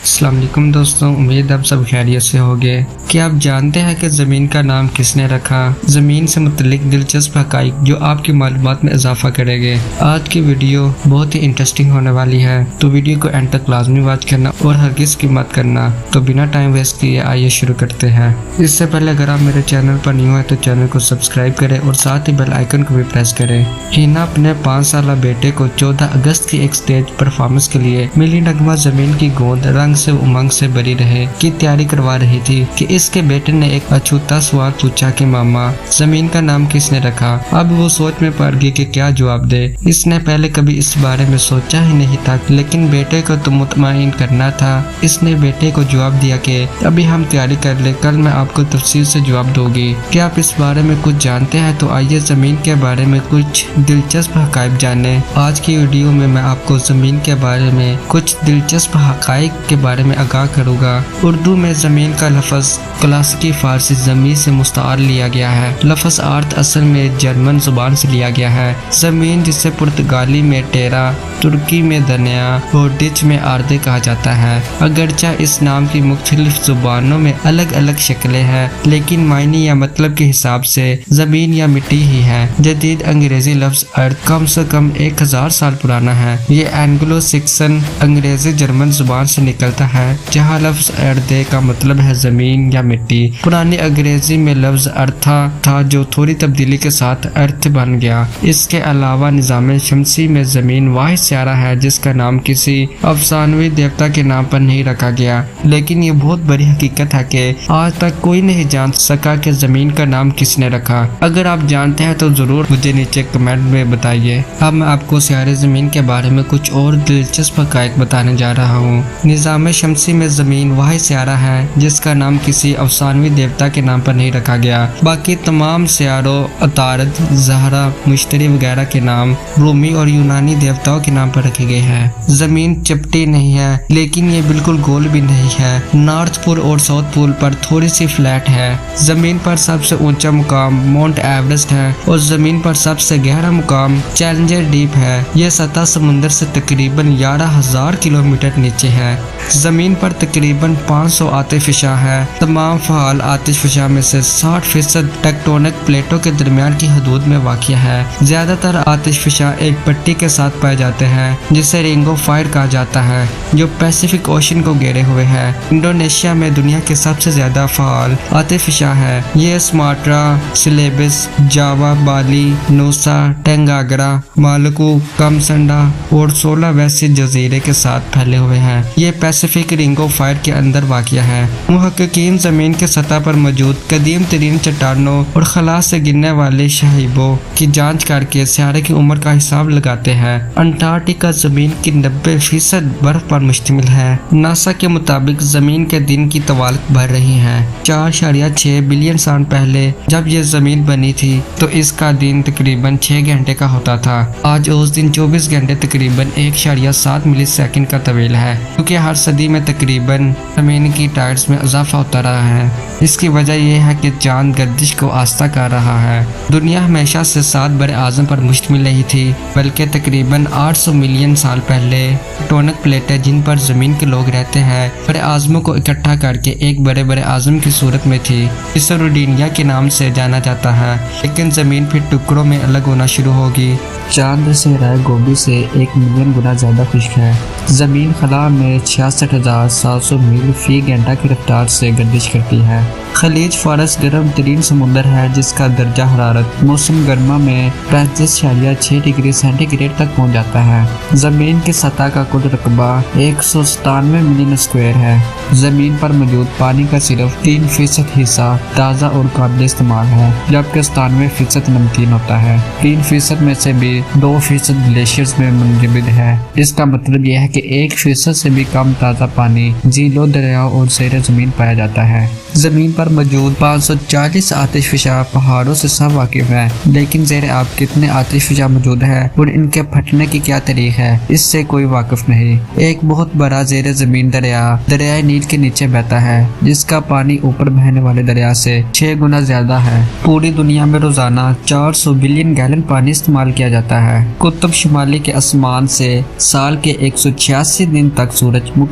السلام علیکم دوستوں، امید آپ سب خیریت سے ہوگے۔ کیا آپ جانتے ہیں کہ زمین کا نام کس نے رکھا؟ زمین سے متعلق دلچسپ حقائق جو آپ کی معلومات میں اضافہ کرے گے۔ آج کی ویڈیو بہت ہی انٹرسٹنگ ہونے والی ہے، تو ویڈیو کو اینڈ تک لازمی واچ کرنا اور ہرگز کی مت کرنا۔ تو بنا ٹائم ویسٹ کیے آئیے شروع کرتے ہیں۔ اس سے پہلے اگر آپ میرے چینل پر نیو ہیں تو چینل کو سبسکرائب کریں اور ساتھ ہی بیل آئیکن کو بھی پریس کریں۔ ہینا اپنے 5 سالہ بیٹے کو 14 اگست کی ایک سٹیج پرفارمنس کے لیے ملی نغمہ زمین کی گود رنگ سے امنگ سے بری رہے کی تیاری کروا رہی تھی کہ اس کے بیٹے نے ایک اچھوتا سوال پوچھا کہ ماما زمین کا نام کس نے رکھا۔ اب وہ سوچ میں پڑ گئی کہ کیا جواب دے۔ اس نے پہلے کبھی اس بارے میں سوچا ہی نہیں تھا، لیکن بیٹے کو تو مطمئن کرنا تھا۔ اس نے بیٹے کو جواب دیا کہ ابھی ہم تیاری کر لیں، کل میں آپ کو تفصیل سے جواب دوں گی۔ کیا آپ اس بارے میں کچھ جانتے ہیں؟ تو آئیے زمین کے بارے میں کچھ دلچسپ حقائق جانیں۔ آج کی ویڈیو میں میں آپ کو زمین کے بارے میں کچھ دلچسپ حقائق کے بارے میں آگاہ کروں گا۔ اردو میں زمین کا لفظ کلاسیکی فارسی زمین سے مستعار لیا گیا ہے۔ لفظ آرتھ اصل میں جرمن زبان سے لیا گیا ہے۔ زمین جسے پرتگالی میں ٹیرا، ترکی میں دنیا اور ڈچ میں آردے کہا جاتا ہے۔ اگرچہ اس نام کی مختلف زبانوں میں الگ الگ شکلیں ہیں، لیکن معنی یا مطلب کے حساب سے زمین یا مٹی ہی ہے۔ جدید انگریزی لفظ ارتھ کم سے کم 1000 سال پرانا ہے۔ یہ اینگلو سیکسن انگریزی جرمن زبان سے نکلتا ہے، جہاں لفظ اردے کا مطلب ہے زمین یا مٹی۔ پرانی انگریزی میں لفظ ارتھا تھا جو تھوڑی تبدیلی کے ساتھ ارتھ بن گیا۔ اس کے علاوہ نظام شمسی میں زمین واحد سیارہ ہے جس کا نام کسی افسانوی دیوتا کے نام پر نہیں رکھا گیا، لیکن یہ بہت بڑی حقیقت ہے کہ آج تک کوئی نہیں جان سکا کہ زمین کا نام کس نے رکھا۔ اگر آپ جانتے ہیں تو ضرور مجھے نیچے کمنٹ میں بتائیے۔ اب میں آپ کو سیارے زمین کے بارے میں کچھ اور دلچسپ حقائق بتانے جا رہا ہوں۔ نظام شمسی میں زمین واحد سیارہ ہے جس کا نام کسی افسانوی دیوتا کے نام پر نہیں رکھا گیا۔ باقی تمام سیاروں عطارد، زہرہ، مشتری وغیرہ کے نام رومی اور یونانی دیوتاؤں کے نام پر رکھے گئے ہیں۔ زمین چپٹی نہیں ہے، لیکن یہ بالکل گول بھی نہیں ہے۔ نارتھ پول اور ساؤتھ پول پر تھوڑی سی فلیٹ ہے۔ زمین پر سب سے اونچا مقام ماؤنٹ ایورسٹ ہے اور زمین پر سب سے گہرا مقام چیلنجر ڈیپ ہے۔ یہ سطح سمندر سے تقریباً 11,000 کلومیٹر نیچے ہے۔ زمین پر تقریباً 500 آتش فشاں ہے۔ تمام فعال آتش فشاں میں سے 60% ٹیکٹونک پلیٹوں کے درمیان کی حدود میں واقع ہے۔ زیادہ تر آتش فشاں ایک پٹی کے ساتھ پائے جاتے ہیں جسے رنگ آف فائر کہا جاتا ہے، جو پیسیفک اوشن کو گھیرے ہوئے ہے۔ انڈونیشیا میں دنیا کے سب سے زیادہ فعال آتش فشاں ہے۔ یہ سماٹرا، سلیبس، جاوا، بالی، نوسا، ٹینگاگرا، مالکو، کمسنڈا اور سولاویسی جزیرے کے ساتھ پھیلے ہوئے ہیں۔ یہ پیسیفک رنگ آف فائر کے اندر واقع ہے۔ محققین زمین کے سطح پر موجود قدیم ترین چٹانوں اور خلا سے گرنے والے شہیبوں کی جانچ کر کے سیارے کی عمر کا حساب لگاتے ہیں۔ انٹارکٹیکا زمین کی 90% برف پر مشتمل ہے۔ ناسا کے مطابق زمین کے دن کی طوال بڑھ رہی ہے۔ 4.6 بلین سال پہلے جب یہ زمین بنی تھی تو اس کا دن تقریباً 6 گھنٹے کا ہوتا تھا۔ آج اس دن 24 گھنٹے تقریباً 1.7 ملی سیکنڈ کا طویل ہے، کیونکہ ہر صدی میں تقریباً زمین کی ٹائڈز میں اضافہ ہوتا رہا ہے۔ اس کی وجہ یہ ہے کہ چاند گردش کو آہستہ کر رہا ہے۔ دنیا ہمیشہ سے 7 بر اعظم پر مشتمل نہیں تھی، بلکہ تقریباً 800 ملین سال پہلے ٹیکٹونک پلیٹیں جن پر زمین کے لوگ رہتے ہیں بر اعظموں کو اکٹھا کر کے ایک بڑے بر اعظم کی صورت میں تھی، اسے روڈینیا کے نام سے جانا جاتا ہے۔ لیکن زمین پھر ٹکڑوں میں الگ ہونا شروع ہوگی۔ چاند صحرائے گوبی سے 1 ملین گنا زیادہ خشک ہے۔ زمین خلا میں 66,700 میل فی گھنٹہ کی رفتار سے گردش کرتی ہے۔ خلیج فارس گرم ترین سمندر ہے جس کا درجہ حرارت موسم گرما میں 35.6 ڈگری سینٹی گریڈ تک پہنچ جاتا ہے۔ زمین کی سطح کا کل رقبہ 197 ملین اسکوائر ہے۔ زمین پر موجود پانی کا صرف 3% حصہ تازہ اور قابل استعمال ہے، جبکہ 97% نمکین ہوتا ہے۔ 3% میں سے بھی 2% گلیشیئرز میں منجمد ہے۔ اس کا مطلب یہ ہے کہ 1% سے بھی کم تازہ پانی جھیلوں، دریاؤں اور زیر زمین پایا جاتا ہے۔ زمین پر موجود 540 آتش فشاں پہاڑوں سے سب واقف ہیں، لیکن زیر آب کتنے آتش فشاں موجود ہیں اور ان کے پھٹنے کی کیا تاریخ ہے اس سے کوئی واقف نہیں۔ ایک بہت بڑا زیر زمین دریا دریائے نیل کے نیچے بہتا ہے، جس کا پانی اوپر بہنے والے دریا سے 6 گنا زیادہ ہے۔ پوری دنیا میں روزانہ 400 بلین گیلن پانی استعمال کیا جاتا ہے۔ قطب شمالی کے آسمان سے سال کے 186 دن تک سورج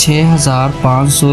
6500